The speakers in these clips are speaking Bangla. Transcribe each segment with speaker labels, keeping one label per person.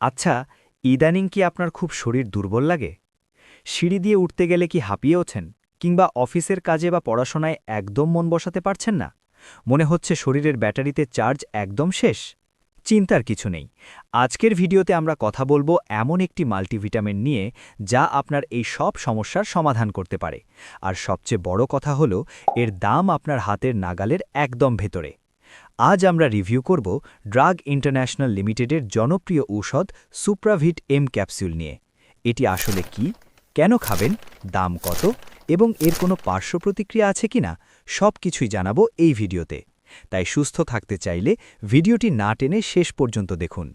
Speaker 1: আচ্ছা, ইদানিং কি আপনার খুব শরীর দুর্বল লাগে? সিঁড়ি দিয়ে উঠতে গেলে কি হাঁপিয়ে ওঠেন? কিংবা অফিসের কাজে বা পড়াশোনায় একদম মন বসাতে পারছেন না? মনে হচ্ছে শরীরের ব্যাটারিতে চার্জ একদম শেষ? চিন্তার কিছু নেই। আজকের ভিডিওতে আমরা কথা বলবো এমন একটি মাল্টিভিটামিন নিয়ে যা আপনার এই সব সমস্যার সমাধান করতে পারে। আর সবচেয়ে বড় কথা হলো এর দাম আপনার হাতের নাগালের একদম ভেতরে। আজ আমরা রিভিউ করব ড্রাগ ইন্টারন্যাশনাল লিমিটেডের জনপ্রিয় ঔষধ সুপ্রাভিট এম ক্যাপসুল নিয়ে। এটি আসলে কি, কেন খাবেন, দাম কত এবং এর কোনো পার্শ্ব প্রতিক্রিয়া আছে কিনা সব কিছুই জানাবো এই ভিডিওতে। তাই সুস্থ থাকতে চাইলে ভিডিওটি না টেনে শেষ পর্যন্ত দেখুন।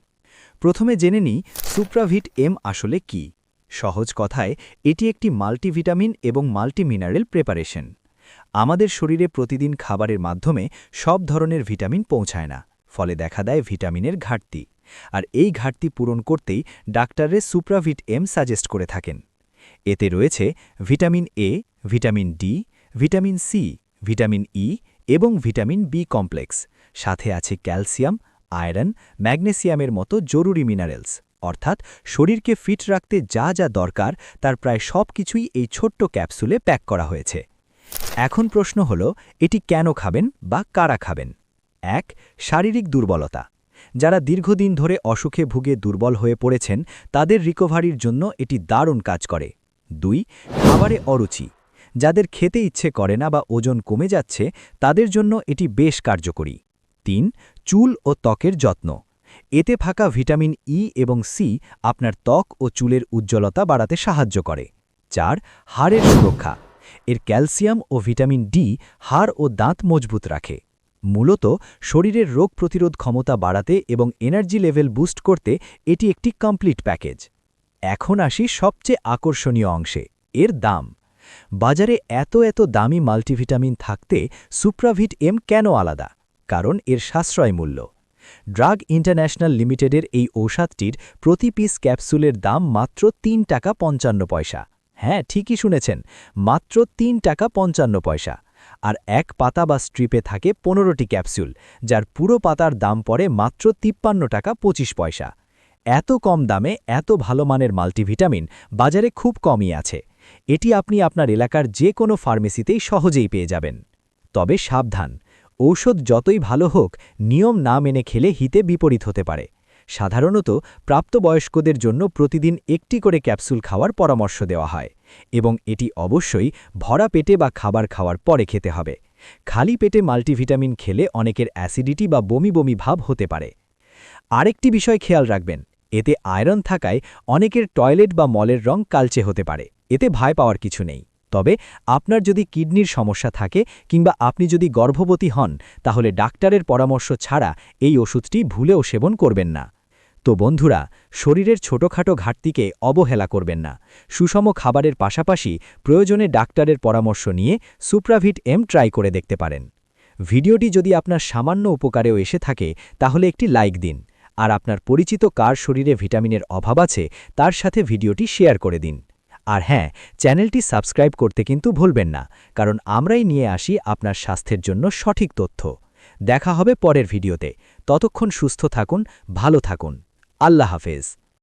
Speaker 1: প্রথমে জেনে নিই সুপ্রাভিট এম আসলে কি। সহজ কথায় এটি একটি মাল্টিভিটামিন এবং মাল্টিমিনারেল প্রেপারেশন। আমাদের শরীরে প্রতিদিন খাবারের মাধ্যমে সব ধরনের ভিটামিন পৌঁছায় না, ফলে দেখা দেয় ভিটামিনের ঘাটতি। আর এই ঘাটতি পূরণ করতেই ডাক্তাররা সুপ্রাভিট এম সাজেস্ট করে থাকেন। এতে রয়েছে vitamin A, vitamin D, vitamin C, vitamin E এবং ভিটামিন বি কমপ্লেক্স। সাথে আছে ক্যালসিয়াম, আয়রন, ম্যাগনেসিয়ামের মতো জরুরি মিনারেলস। অর্থাৎ শরীরকে ফিট রাখতে যা যা দরকার তার প্রায় সব কিছুই এই ছোট্ট ক্যাপসুলে প্যাক করা হয়েছে। এখন প্রশ্ন হল, এটি কেন খাবেন বা কারা খাবেন? ১. শারীরিক দুর্বলতা। যারা দীর্ঘদিন ধরে অসুখে ভুগে দুর্বল হয়ে পড়েছেন তাদের রিকভারির জন্য এটি দারুণ কাজ করে। ২. খাবারে অরুচি। যাদের খেতে ইচ্ছে করে না বা ওজন কমে যাচ্ছে তাদের জন্য এটি বেশ কার্যকরী। ৩. চুল ও ত্বকের যত্ন। এতে থাকা ভিটামিন ই এবং সি আপনার ত্বক ও চুলের উজ্জ্বলতা বাড়াতে সাহায্য করে। ৪. হাড়ের সুরক্ষা। এর ক্যালসিয়াম ও ভিটামিন ডি হাড় ও দাঁত মজবুত রাখে। মূলত শরীরের রোগ প্রতিরোধ ক্ষমতা বাড়াতে এবং এনার্জি লেভেল বুস্ট করতে এটি একটি কমপ্লিট প্যাকেজ। এখন আসি সবচেয়ে আকর্ষণীয় অংশে, এর দাম। বাজারে এত দামি মাল্টিভিটামিন থাকতে সুপ্রাভিট এম কেন আলাদা? কারণ এর সাশ্রয় মূল্য। ড্রাগ ইন্টারন্যাশনাল লিমিটেডের এই ঔষধটির প্রতি পিস ক্যাপসুলের দাম মাত্র ৩ টাকা ৫৫ পয়সা। হ্যাঁ, ঠিকই শুনেছেন, মাত্র ৩ টাকা ৫৫ পয়সা। আর এক পাতা বা স্ট্রিপে থাকে ১৫টি ক্যাপসুল, যার পুরো পাতার দাম পড়ে মাত্র ৫৩ টাকা ২৫ পয়সা। এত কম দামে এত ভালো মানের মাল্টিভিটামিন বাজারে খুব কমই আছে। এটি আপনি আপনার এলাকার যে কোনো ফার্মেসিতেই সহজেই পেয়ে যাবেন। তবে সাবধান, ঔষধ যতই ভালো হোক নিয়ম না মেনে খেলে হিতে বিপরীত হতে পারে। সাধারণত প্রাপ্তবয়স্কদের জন্য প্রতিদিন একটি করে ক্যাপসুল খাওয়ার পরামর্শ দেওয়া হয় এবং এটি অবশ্যই ভরা পেটে বা খাবার খাওয়ার পরে খেতে হবে। খালি পেটে মাল্টিভিটামিন খেলে অনেকের অ্যাসিডিটি বা বমি বমি ভাব হতে পারে। আরেকটি বিষয় খেয়াল রাখবেন, এতে আয়রন থাকায় অনেকের টয়লেট বা মলের রং কালচে হতে পারে। এতে ভয় পাওয়ার কিছু নেই। তবে আপনার যদি কিডনির সমস্যা থাকে কিংবা আপনি যদি গর্ভবতী হন তাহলে ডাক্তারের পরামর্শ ছাড়া এই ওষুধটি ভুলেও সেবন করবেন না। তো বন্ধুরা, শরীরের ছোটখাটো ঘাটতিকে অবহেলা করবেন না। সুষম খাবারের পাশাপাশি প্রয়োজনে ডাক্তারের পরামর্শ নিয়ে সুপ্রাভিট এম ট্রাই করে দেখতে পারেন। ভিডিওটি যদি আপনার সামান্য উপকারেও এসে থাকে তাহলে একটি লাইক দিন, আর আপনার পরিচিত কার শরীরে ভিটামিনের অভাব আছে তার সাথে ভিডিওটি শেয়ার করে দিন। আর হ্যাঁ, চ্যানেলটি সাবস্ক্রাইব করতে কিন্তু ভুলবেন না, কারণ আমরাই নিয়ে আসি আপনার স্বাস্থ্যের জন্য সঠিক তথ্য। দেখা হবে পরের ভিডিওতে। ততক্ষণ সুস্থ থাকুন, ভালো থাকুন। আল্লাহ হাফেজ।